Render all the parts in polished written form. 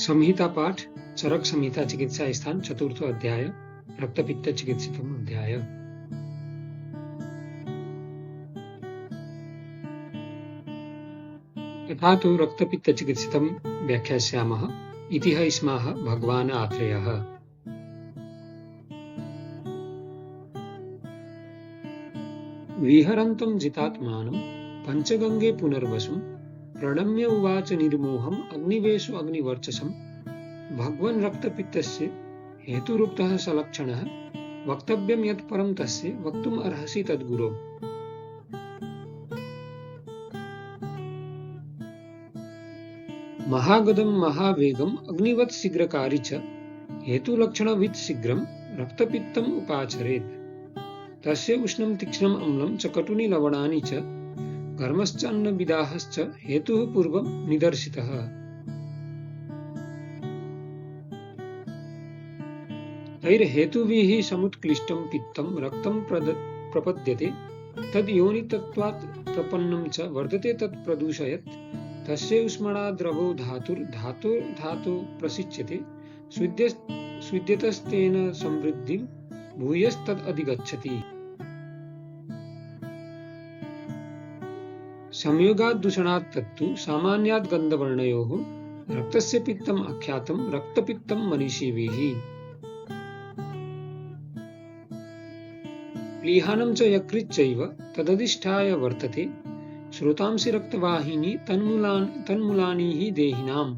संहिता पाठ चरक संहिता चिकित्सा स्थान चतुर्थ अध्याय रक्तपित्त चिकित्सितम अध्याय। यथा तु रक्तपित्त चिकित्सितम व्याख्यास्यामः इति स्मः भगवान् आत्रेयः। विहरन्तं जितात्मानं पंचगंगे पुनर्वसुं प्रणम्य उवाच निर्मोहम् अग्निवेशो अग्निवर्चसं भगवन् रक्तपित्तस्य हेतुरुक्तः सलक्षणः वक्तव्यं यत् परं तस्य वक्तुम् अर्हसि तद्गुरो। महागदं महावेगम् अग्निवत् शीघ्रकारी च हेतुलक्षणवित् शीघ्रं रक्तपित्तम् उपाचरेत्। तस्य उष्णं तीक्ष्णम् अम्लं च कटुनि लवणानि च कर्मश्च अन्नविदाहश्च हेतुः पूर्वं निदर्शितः। तैर्हेतुभिः समुत्क्लिष्टं पित्तं रक्तं प्रपद्यते तद् योनितत्त्वात् प्रपन्नं च वर्धते तत् प्रदूषयत्। तस्य उष्मणाद्रवो धातोर्धातो प्रसिच्यते स्विद्यतस्तेन समृद्धिं भूयस्तद् अधिगच्छति। संयोगात् दूषणात् तत्तु सामान्यात् गन्धवर्णयोः रक्तस्य पित्तम् आख्यातं रक्तपित्तं मनीषिभिः। प्लीहानं च यकृच्चैव तदधिष्ठाय वर्तते श्रोतांसि रक्तवाहिनी तन्मूलानि हि देहिनाम्।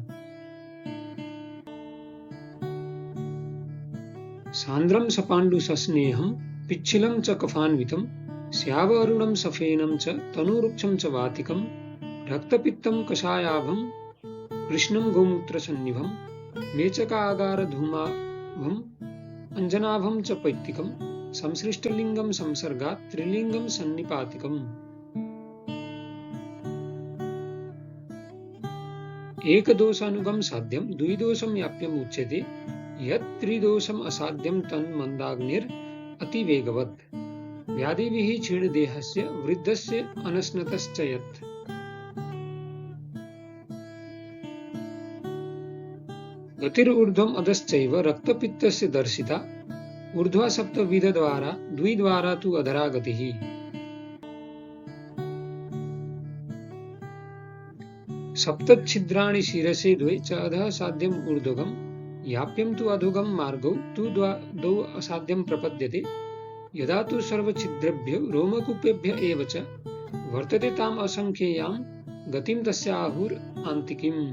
सान्द्रं सपाण्डु सस्नेहं पिच्छिलं च कफान्वितं स्याव अरुणं सफेनं च तनुरुक्षं च वातिकं रक्तपित्तं कषायाभं कृष्णं गोमूत्रसन्निभं मेचकागारधूमाभं अञ्जनाभं च पैत्तिकं संसृष्टलिङ्गं संसर्गात् त्रिलिङ्गं सन्निपातिकम्। एकदोषानुगं साध्यं द्विदोषं याप्यम् उच्यते यत् त्रिदोषम् असाध्यं तन्मन्दाग्निर् अतिवेगवत्। व्याधिभिः क्षीणदेहस्य वृद्धस्य अनश्नतश्च यत्। गतिर्ऊर्ध्वम् अधश्चैव रक्तपित्तस्य दर्शिता ऊर्ध्वा सप्तविधद्वारा द्विद्वारा तु अधरा गतिः। सप्तच्छिद्राणि शिरसि द्वे च अधः साध्यम् ऊर्ध्वगम् याप्यं तु अधोगं मार्गौ तु द्वौ असाध्यं प्रपद्यते। यदा तु सर्वच्छिद्रेभ्यो रोमकूपेभ्य एव च वर्तते ताम् असंख्येयां गतिं तस्य आहुर् आन्तिकीम्।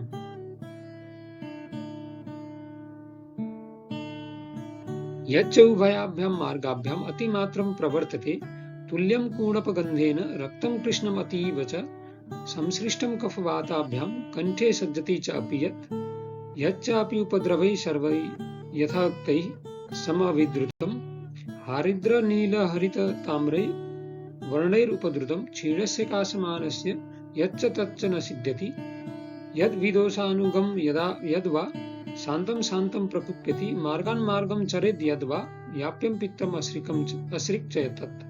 यच्च उभयाभ्यां मार्गाभ्याम् अतिमात्रं प्रवर्तते तुल्यं कूणपगन्धेन रक्तं कृष्णम् अतीव च संसृष्टं कफवाताभ्यां कण्ठे सज्जति च अपि यच्चापि उपद्रवैः सर्वैः यथाक्तैः समविद्रुतं हारिद्र नील हरित ताम्रै वर्णैरुपद्रुतं क्षीणस्य काशमानस्य यच्च तच्च न सिद्ध्यति यद्विदोषानुगं यद्वा शान्तं शान्तं प्रकुप्यति मार्गान् मार्गं चरेद् यद्वा याप्यं पित्तम् असृक् च तत्।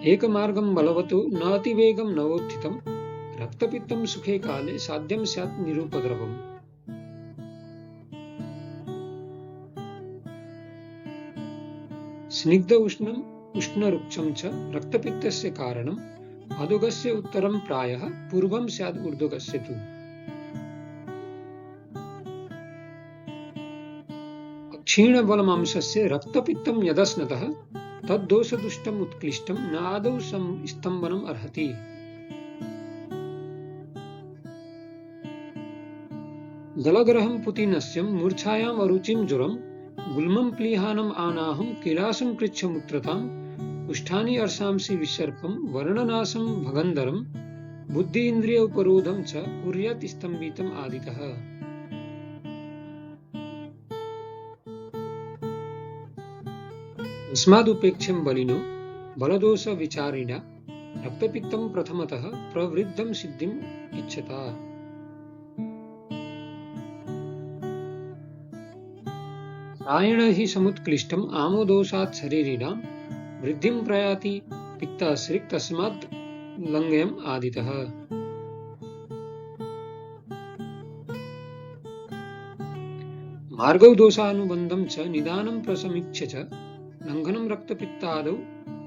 एकमार्गं बलवतो न अतिवेगं नवोत्थितं रक्तपित्तं सुखे काले साध्यं स्यात् निरुपद्रवम्। स्निग्ध उष्णरुक्षं च रक्तपित्तस्य कारणम् अधोगस्य उत्तरं प्रायः पूर्वं स्यात् ऊर्ध्वगस्य तु। क्षीणबलमांसस्य रक्तपित्तं यदश्नतः तद्दोषदुष्टम् उत्क्लिष्टं न आदौ स्तम्भनम् अर्हति। गलग्रहं पुतिनस्यं मूर्छायाम् अरुचिं ज्वरं गुल्मं प्लीहानम् आनाहं किलासं कृच्छमुत्रताम् उष्ठानि अर्षांसि विसर्पं वर्णनाशं भगन्धरं बुद्धि इन्द्रिय उपरोधं च कुर्यात् स्तम्भितम् आदितः। तस्मादुपेक्ष्यं बलिनो बलदोष विचारिणा रक्तपित्तं प्रथमतः प्रवृद्धं सिद्धिम् इच्छता। प्रायेण हि समुत्क्लिष्टम् आमोदोषात् शरीरिणां वृद्धिं प्रयाति पित्ताश्रिक् तस्मात् लङ्घयम् आदितः। मार्गौ दोषानुबन्धं च निदानं प्रसमीक्ष्य च लङ्घनं रक्तपित्तादौ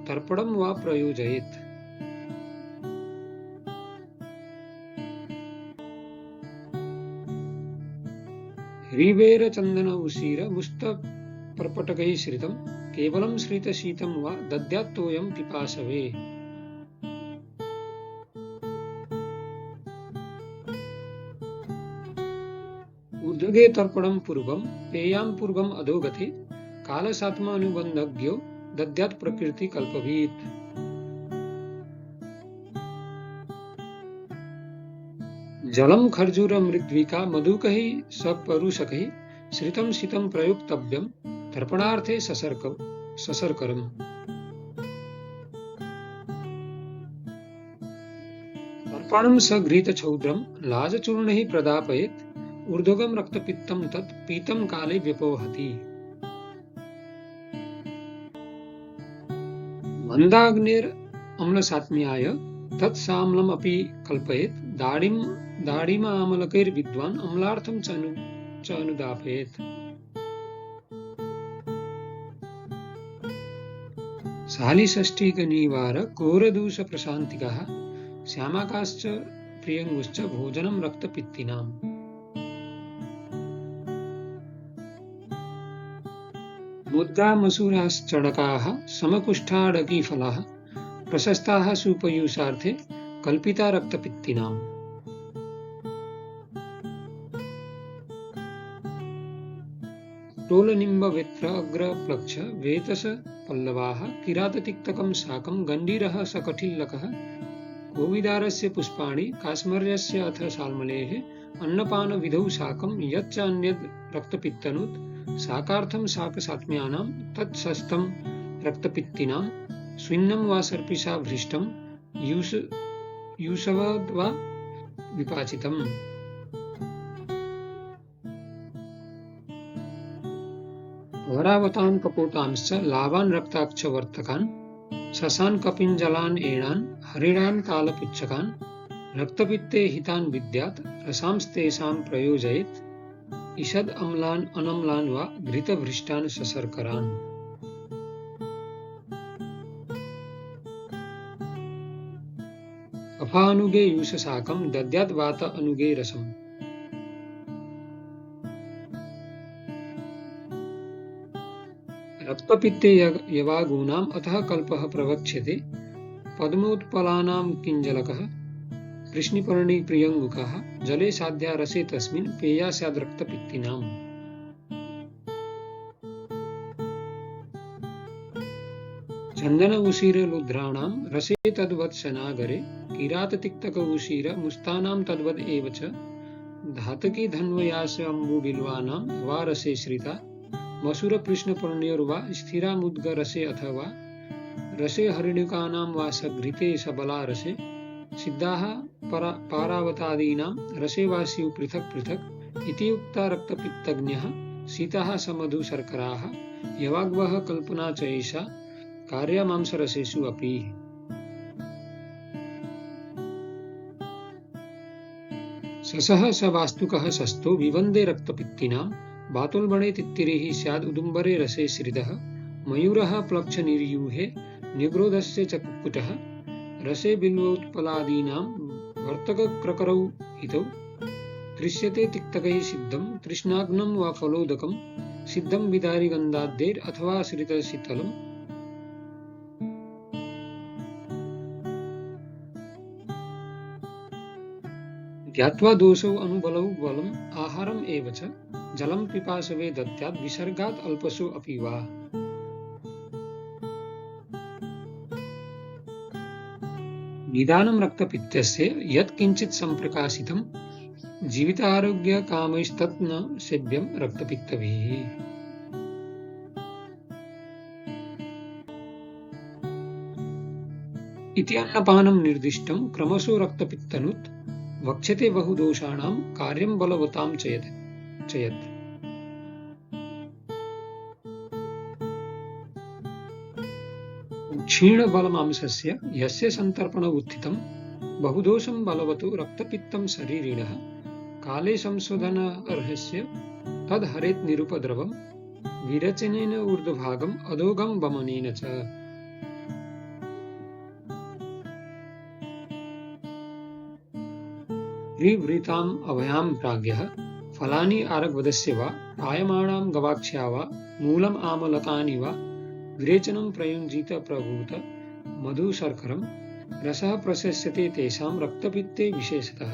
तर्पणं वा प्रयोजयेत्। ह्रीवेरचन्दन उशीर मुष्टपर्पटकैः श्रितं केवलं श्रितशीतं वा दद्यात्तोऽयं पिपासवे। ऊर्ध्वगे तर्पणं पूर्वं पेयां पूर्वम् अधोगते कालसात्मानुबन्धज्ञो दद्यात् प्रकृति कल्पवीत्। जलं खर्जूरमृद्विका मधुकैः सपरुषकैः श्रितं शीतं प्रयोक्तव्यं तर्पणार्थे सशर्करम्। तर्पणं सघृतछौद्रं लाजचूर्णैः प्रदापयेत् ऊर्ध्वगं रक्तपित्तं तत् पीतं काले व्यपोहति। मन्दाग्नेरम्लसात्म्याय तत्साम्लमपि कल्पयेत् दाढिमामलकैर्विद्वान् अम्लार्थं च अनुदापयेत्। शालिषष्ठिकनिवार घोरदूषप्रशान्तिकः श्यामाकाश्च प्रियङ्गुश्च भोजनं रक्तपित्तिनाम्। मुद्गामसूराश्चणकाः समकुष्ठाडकीफलाः प्रशस्ताः सुपयूषार्थे कल्पिता रक्तपित्तिनाम्। टोलनिम्बवेत्र अग्रप्लक्ष वेतस पल्लवाः किराततिक्तकं शाकं गण्डीरः सकटिल्लकः गोविदारस्य पुष्पाणि कास्मर्यस्य अथ शाल्मलेः अन्नपानविधौ शाकं यच्च अन्यद् रक्तपित्तनुत् शाकार्थं शाकसात्म्यानां तत्सस्तं रक्तपित्तिनां स्विन्नं वा सर्पिषा भृष्टं यूषवद्वा विपाचितम्। वरावतान् कपोतांश्च लावान् रक्ताक्षवर्तकान् शशान् कपिञ्जलान् एणान् हरिणान् कालपुच्छकान् रक्तपित्ते हितान् विद्यात् रसांस्तेषां प्रयोजयेत् ईषद् अम्लान् अनम्लान् वा घृतभृष्टान् सशर्करान्। कफानुगे यूषशाकं दद्यात् वात अनुगे रसम्। रक्तपित्ते यवागूनाम् अतः कल्पः प्रवक्ष्यते पद्मोत्पलानां किञ्जलकः कृष्णिपर्णी प्रियङ्गुकः जले साध्या रसे तस्मिन् पेया स्याद् रक्तपित्तिनाम्। चन्दन उशीर लुध्राणां रसे तद्वत् शनागरे किराततिक्तक उशीर मुस्तानां तद्वद् एव च धातकी धन्वयास अम्बुबिल्वानां वा रसे श्रिता मसूरकृष्णपर्ण्योर्वा स्थिरामुद्गरसे अथवा रसे हरिणिकानां वा सघृते सबला रसे सिद्धाः पारावतादीनां रसे वा स्युः पृथक् पृथक् इति उक्ता रक्तपित्तज्ञः शीताः समधुशर्कराः यवाग्वः कल्पना च एषा कार्या मांसरसेषु अपि। ससः स वास्तुकः सस्तो विवन्दे रक्तपित्तिनां बातुल्बणे तित्तिरिः स्याद् उदुम्बरे रसे श्रितः मयूरः प्लक्षनिर्यूहे निग्रोधस्य च कुक्कुटः रसे बिल्वोत्पलादीनां वर्तकक्रकरौ हितौ दृश्यते तिक्तकैः सिद्धं तृष्णाग्नं वा फलोदकं सिद्धं विदारिगन्धाद्यैर् अथवा श्रितशीतलम्। ज्ञात्वा दोषौ अनुबलौ बलम् आहारम् एव च जलं पिपासवे दद्यात् विसर्गात् अल्पसो अपि वा। निदानं रक्तपित्तस्य यत् किञ्चित् सम्प्रकाशितं जीवितारोग्यकामैस्तत् न सेव्यं रक्तपित्तभिः। इति अन्नपानं निर्दिष्टं क्रमशो रक्तपित्तनुत् वक्ष्यते बहुदोषाणां कार्यं बलवतां च यत्। क्षीणबलमांसस्य यस्य सन्तर्पण उत्थितं बहुदोषं बलवतो रक्तपित्तं शरीरिणः काले संशोधनार्हस्य तद हरेत निरुपद्रवम विरचनेन ऊर्ध्वभागम अधोगम वमनेन च। त्रिवृताम् अभयां प्राज्ञः फलानि आरग्वदस्य वा आयमाणां गवाक्ष्या वा मूलम् आमलकानि वा विरेचनं प्रयुञ्जीत प्रभूत मधुशर्करं रसः प्रशस्यते तेषां रक्तपित्ते विशेषतः।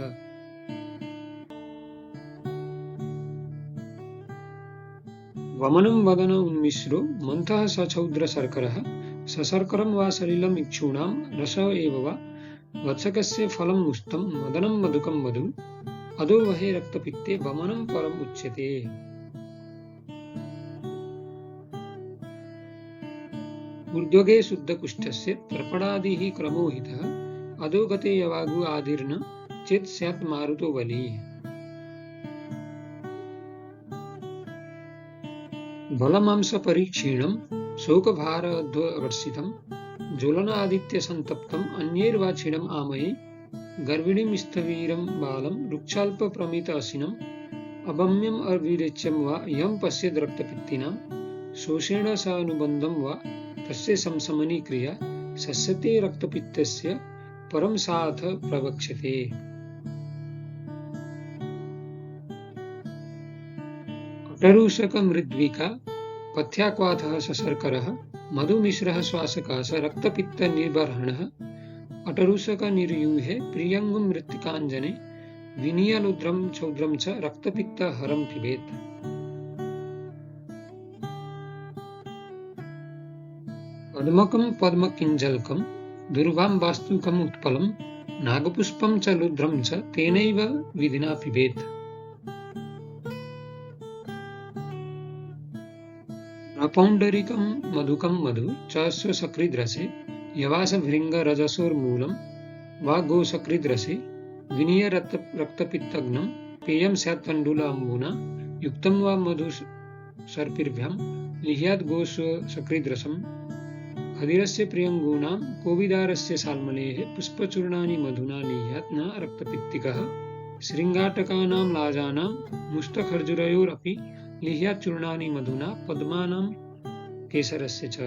वमनं वदन उन्मिश्रो मन्थः सछौद्रशर्करः सशर्करं वा सलिलम् इक्षूणां रस एव वा वत्सकस्य फलं मुष्टं मदनं मधुकं मधु अधो वहे रक्तपित्ते वमनं परम् उच्यते। ऊर्ध्वगे शुद्धकुष्ठस्य तर्पणादिः क्रमोहितः अधोगते यवागु आदिर्न चेत् स्यात् मारुतो बली। बलमांसपरीक्षीणं शोकभाराध्वर्षितं ज्वलनादित्यसन्तप्तम् अन्यैर्वाक्षिणम् आमये गर्भिणीं स्थवीरं बालं वृक्षाल्पप्रमितासिनम् अभम्यम् अविरेच्यं वा यं पश्येद् रक्तपित्तिनां शोषेण स अनुबन्धं वा तस्य संशमनी क्रिया शस्यते रक्तपित्तस्य परं साथ प्रवक्ष्यते। अटरूषकमृद्विका पथ्याक्वाथः सशर्करः मधुमिश्रः श्वासकः स रक्तपित्तनिर्बर्हणः अटरूषकनिर्यूहे प्रियङ्गुं मृत्तिकाञ्जने विनीयलुद्रं चौद्रं च रक्तपित्तहरं पिबेत्। पद्मकं पद्मकिञ्जल्कं दुर्वां वास्तुकम् उत्पलं नागपुष्पं च लुद्रं च तेनैव विधिना पिबेत्। अपौण्डरिकं मधुकं मधु च स्वसकृद्रसे यवासभृङ्गरजसोर्मूलं वा गोसकृद्रसे विनीय रक्तपित्तघ्नं पेयं स्यात् तण्डुलाम्बुना युक्तं वा मधुसर्पिभ्यां लिह्यात् गोस्वसकृद्रसम्। खदिरस्य प्रियङ्गूणां कोविदारस्य साल्मलेः पुष्पचूर्णानि मधुना लिह्यात् न रक्तपित्तिकः। शृङ्गाटकानां लाजानां मुष्टखर्जुरयोरपि लिह्यात् चूर्णानि मधुना पद्मानां केसरस्य च।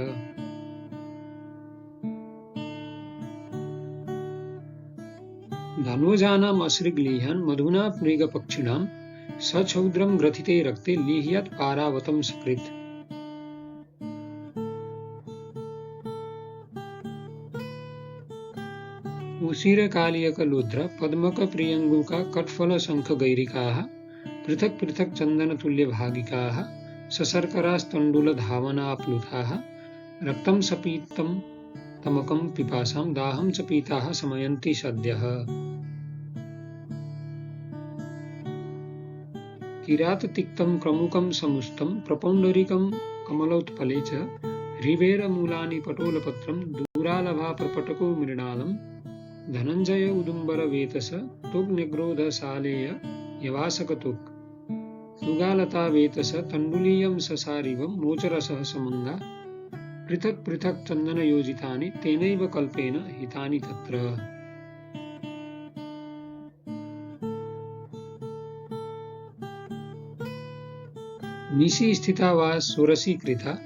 धन्वजानाम् अश्रिग्लीहान् मधुना मृगपक्षिणां सछौद्रं ग्रथिते रक्ते लिह्यात् पारावतं सकृत्। उशीरकालियकलुद्र पद्मकप्रियङ्गुका कट्फलशङ्खगैरिकाः पृथक् पृथक् चन्दनतुल्यभागिकाः सशर्करास्तण्डुलधावनाप्लुताः रक्तं सपीतं तमकं पिपासां दाहं च पीताः शमयन्ति सद्यः। किराततिक्तं क्रमुकं समुष्टं प्रपौण्डरिकं कमलोत्पले च ह्रिवेरमूलानि पटोलपत्रं दूरालभाप्रपटको मृणालं धनञ्जय उदुम्बरवेतस तोग्न्यग्रोधशालेय यवासकतोक् सुगालतावेतस तण्डुलीयं ससारिवं मोचरसः समङ्गा पृथक् पृथक् चन्दनयोजितानि तेनैव कल्पेन हितानि तत्र। निशि स्थिता वा सोरसीकृता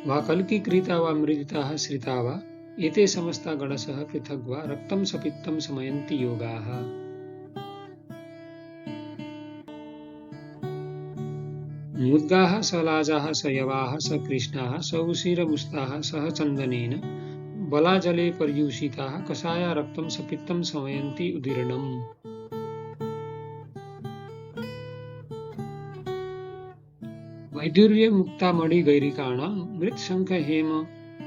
वा कल्कीकृता वा मृदिताः श्रिता वा एते समस्ता गणसः पृथग् वा रक्तं सपित्तं शमयन्ति योगाः। मुद्गाः सलाजाः सयवाः सकृष्णाः सौशिरमुस्ताः सह चन्दनेन बलाजले पर्यूषिताः कषाया रक्तं सपित्तं शमयन्ति उदीर्णम्। वैदुर्यमुक्तामणिगैरिकाणां मृत्शङ्खहेम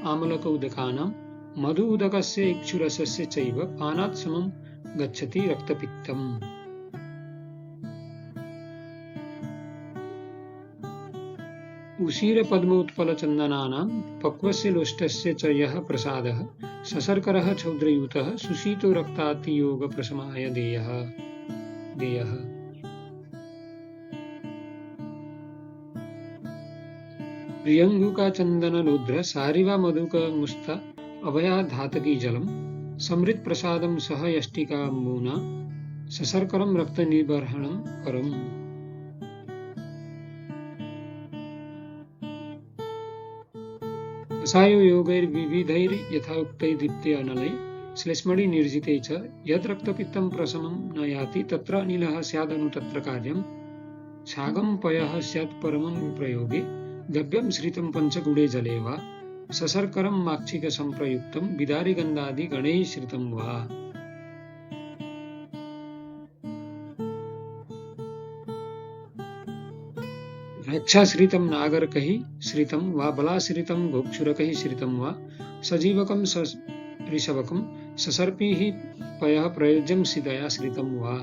आमलकौदकानां मधु उदकस्य इक्षुरसस्य चैव पानात् समं गच्छति रक्तपित्तम्। उशीरपद्मोत्पलचन्दनानां पक्वस्य लोष्टस्य च यः प्रसादः सशर्करः छौद्रयूतः सुशीतो रक्तातियोगप्रशमाय देयः। प्रियङ्गुका चन्दनलुद्र सारिवा मधुकमुस्त अभया धातकी जलं समृत् प्रसादं सह यष्टिकाम्बुना सशर्करं रक्तनिबर्हणं परम्। कषायो योगैर्विविधैर् यथा उक्तैर्दीप्ते अनलै श्लेष्मणि निर्जिते च यद् रक्तपित्तं प्रशमं न याति तत्र अनिलः स्यादनु तत्र कार्यं छागं पयः स्यात् परमं प्रयोगे गव्यं श्रितं पञ्चगुणे जले वा सशर्करं माक्षिकसंप्रयुक्तं बिदारिगन्धादि गणैः श्रितं वा। रक्षाश्रितं नागरकैः श्रितं वा बलाश्रितं गोक्षुरकैः श्रितं वा सजीवकं ऋषभकं ससर्पैः पयः प्रयोज्यं सीतया श्रितं वा।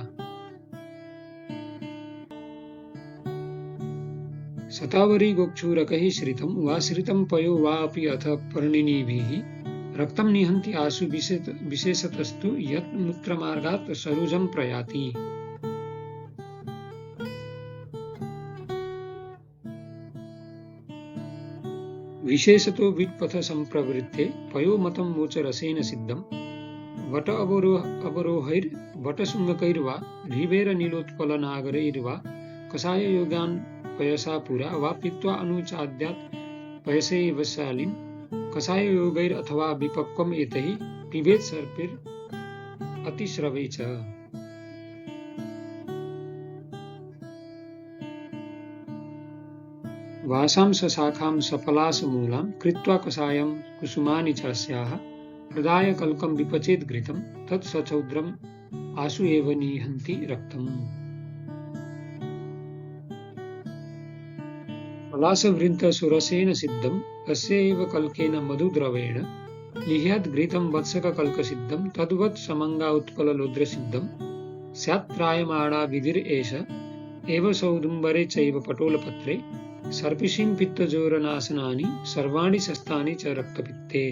शतावरी गोक्षुरकैः श्रितं वा श्रितं पयो वा अपि अथ पर्णिनीभिः रक्तं निहन्ति आशु विशेषतस्तु यत् मूत्रमार्गात् सरुजं प्रयाति। विशेषतो विट्पथ संप्रवृत्ते पयो मतं मोचरसेन सिद्धं वट अवरोहैर् वटशृङ्गकैर्वा ऋवेरनीलोत्पलनागरैर्वा कषाययोगान् पयसा पुरा वा पीत्वा अनुचाद्यात् पयसैव शालीन् कषाययोगैर् अथवा विपक्वम् एतैः पिबेत् सर्पिर् अतिश्रवे च। वासां सशाखां सफलासमूलां कृत्वा कषायं कुसुमानि च अस्याः प्रदाय कल्कं विपचेत् घृतं तत् सचौद्रम् आशु एव निहन्ति रक्तम्। पलाशवृन्तसुरसेन सिद्धं तस्य एव कल्केन मधुद्रवेण लिह्यात् घृतं वत्सककल्कसिद्धं तद्वत् समङ्गा उत्पललोद्रसिद्धं स्यात् त्रायमाणा विधिरेष एव सौदुम्बरे चैव पटोलपत्रे सर्पिषीं पित्तजोरनाशनानि सर्वाणि शस्तानि च रक्तपित्ते।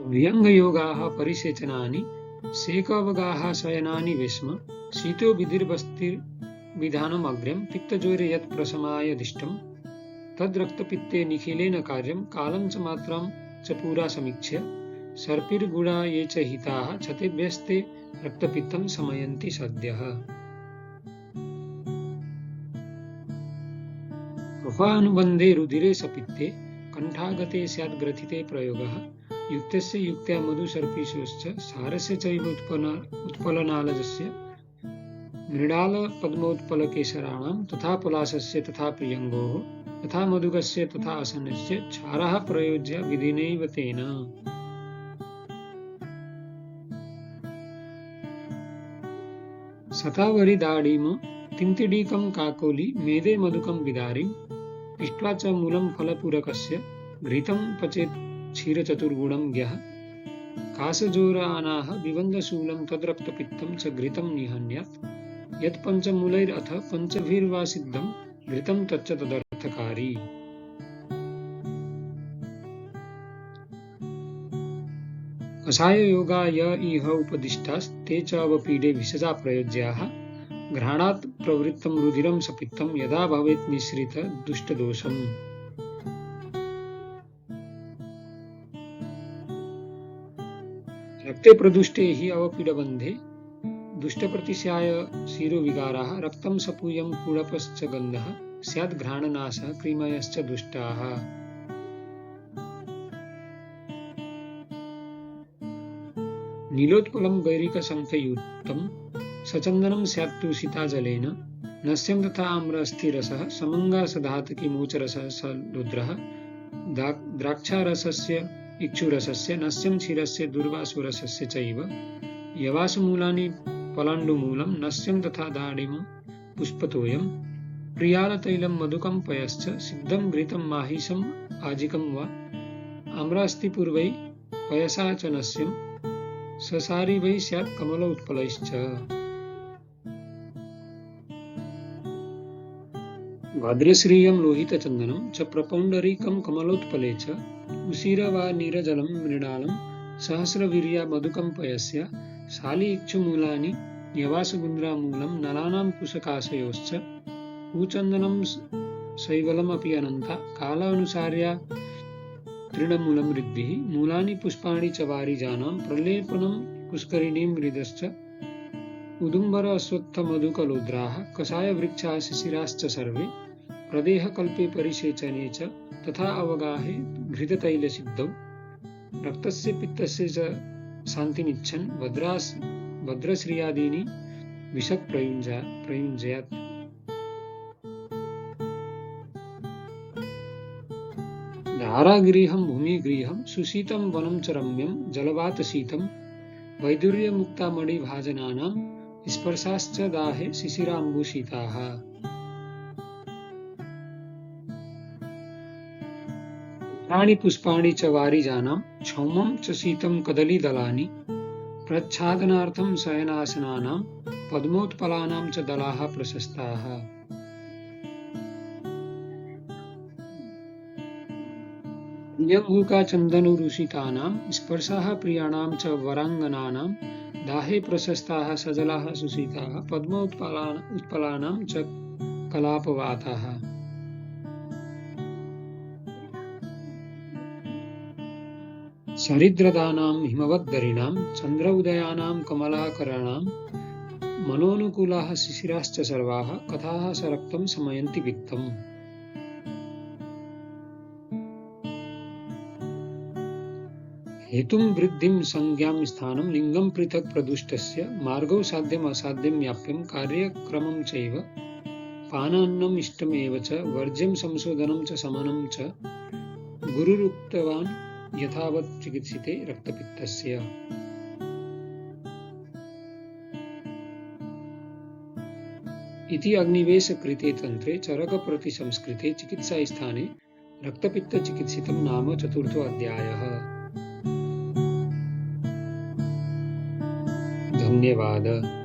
व्यङ्गयोगाः परिसेचनानि सेकवगाः शयनानि वेश्म शीतो विधिर्वस्तिर्विधानम् अग्र्यं पित्तजोरे यत् प्रशमाय दिष्टं तद्रक्तपित्ते निखिलेन कार्यं कालं च मात्रां च पुरा समीक्ष्य सर्पिर्गुणा ये च हिताः क्षतेभ्यस्ते रक्तपित्तं शमयन्ति सद्यः। कफानुबन्धे रुधिरे सपित्ते कण्ठागते स्यात् ग्रथिते प्रयोगः युक्तस्य युक्त्या मधुसर्पिषोश्च सारस्य चैव उत्पलनालजस्य मृडालपद्मोत्पलकेसराणां तथा पलाशस्य तथा प्रियङ्गोः तथा मधुकस्य तथा आसनस्य क्षारः प्रयोज्य विधिनैव तेन। शतावरी दाडिम तिन्तिडीकं काकोली मेदे मधुकं विदारिं पिष्ट्वा च मूलं फलपूरकस्य घृतं पचेत् क्षीरचतुर्गुणं ज्ञः कासजोरानाः विबन्धशूलं तद्रक्तपित्तं च घृतं निहन्यात् यत् पञ्चमूलैरथ पञ्चभिर्वा सिद्धं घृतं तच्च तदर्थकारी। कषाययोगा य इह उपदिष्टास्ते च अवपीडे भिषजा प्रयोज्याः घ्राणात् प्रवृत्तं रुधिरं सपित्तं यदा भवेत् निःसृत दुष्टदोषम्। रक्ते प्रदुष्टे हि अवपीडबन्धे दुष्टप्रतिशाय शिरोविकाराः रक्तं सपूयं कुडपश्च गन्धः स्यात् घ्राणनाशः क्रिमयश्च दुष्टाः। नीलोत्पलं गैरिकशङ्खयुक्तं सचन्दनं स्यात् तुलसिताजलेन नस्यं तथा आम्रस्थिरसः समङ्गासधातकी मोचरसः सलुद्रः द्राक्षारसस्य इक्षुरसस्य नस्यं क्षीरस्य दुर्वासुरसस्य चैव यवासमूलानि पलाण्डुमूलं नस्यं तथा दाडिम पुष्पतोयं प्रियालतैलं मधुकं पयश्च सिद्धं घृतं माहिषम् आजिकं वा आम्रास्तिपूर्वै पयसा च नस्यं ससारिवै स्यात् कमलोत्पलैश्च। भद्रश्रियं लोहितचन्दनं च प्रपौण्डरीकं कमलोत्पले च उशिर वा नीरजलं मृणालं सहस्रवीर्या मधुकं पयस्य शाली इक्षुमूलानि न्यवासगुन्द्रामूलं नलानां कुशकाशयोश्च कूचन्दनं शैवलमपि अनन्ता कालानुसार्या तृणमूलं ऋद्भिः मूलानि पुष्पाणि च वारिजानां प्रलेपनं पुष्करिणीं हृदश्च उदुम्बर अश्वत्थमधुकलोद्राः कषायवृक्षाः शिशिराश्च सर्वे प्रदेहकल्पे परिसेचने च तथा अवगाहे घृततैलसिद्धौ रक्तस्य पित्तस्य च शान्तिमिच्छन् भद्रश्रियादीनि विशक् प्रयुञ्जयात्। धारागृहं भूमिगृहं सुशीतं वनं च रम्यं जलवातशीतं वैदुर्यमुक्तामणिभाजनानां स्पर्शाश्च दाहे शिशिराम्बुशीताः। पुष्पाणि पुष्पाणि च वारिजानां क्षौमं च शीतं कदलीदलानि प्रच्छादनार्थं शयनासनानां पद्मोत्पलानां च दलाः प्रशस्ताः। प्रियङ्गुकाचन्दनरुचितानां स्पर्शाः प्रियाणां च वराङ्गनानां दाहे प्रशस्ताः सजलाः सुशीताः उत्पलानां च कलापवाताः। सरिद्रदानां हिमवद्दरिणां चन्द्र-उदयानां कमलाकराणां मनोनुकूलाः शिशिराश्च सर्वाः कथाः सरक्तं शमयन्ति वित्तम्। हेतुं वृद्धिं संज्ञां स्थानं लिङ्गं पृथक् प्रदुष्टस्य मार्गौ साध्यम् असाध्यं याप्यं कार्यक्रमं चैव पानान्नम् इष्टमेव च वर्ज्यं संशोधनं च शमनं च गुरुरुक्तवान् यथावत् चिकित्सिते रक्तपित्तस्य। इति अग्निवेशकृते तन्त्रे चरकप्रतिसंस्कृते चिकित्सास्थाने रक्तपित्तचिकित्सितं नाम चतुर्थो अध्यायः। धन्यवाद।